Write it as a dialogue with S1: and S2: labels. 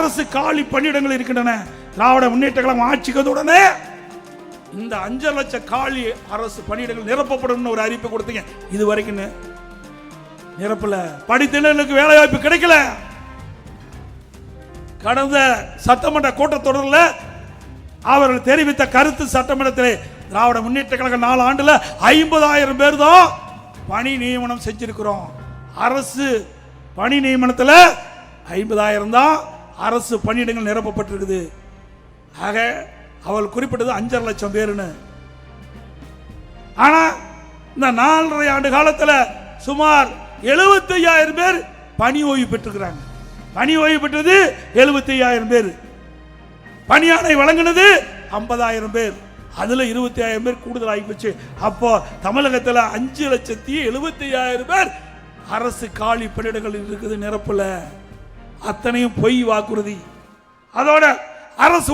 S1: அரசு காலி பணியிடங்கள் இருக்கின்றன. திராவிட முன்னேற்ற கழகம் ஆட்சிக்கதுடனே இந்த 5 லட்சம் காலி அரசு பணியிடங்கள் நிரப்பப்படும் ஒரு அறிவிப்பு கொடுத்தீங்க. இது வரைக்கும் நிரப்பல. படித்தவர்களுக்கு வேலை வாய்ப்பு கிடைக்கல. கடந்த சட்டமன்ற கூட்டத்தொடரில் அவர்கள் தெரிவித்த கருத்து சட்டமன்றத்தில் திராவிட முன்னேற்ற கழகம் 4 ஆண்டுல 50,000 பேர் தான் பணி நியமனம் செஞ்சிருக்கிறோம். அரசு பணி நியமனத்தில் 50,000 தான் அரசு பணியிடங்கள் நிரப்பப்பட்டிருக்குது. ஆக அவள் குறிப்பிட்டது 5.5 லட்சம் பேருன்னு. ஆனா இந்த 4.5 ஆண்டு காலத்தில் சுமார் 75,000 பேர் பணி ஓய்வு பெற்றிருக்கிறாங்க. பணி ஓய்வு பெற்றது 75,000 பேர். பணியாணை வழங்கினது 50,000 பேர். அதுல 25,000 பேர் கூடுதல் ஆகிப்போச்சு. அப்போ தமிழகத்தில் 5,75,000 பேர் அரசு காலி பணியிடங்கள் இருக்குது, நிரப்பல. அத்தனையும் பொய் வாக்குறுதி. அதோட அரசு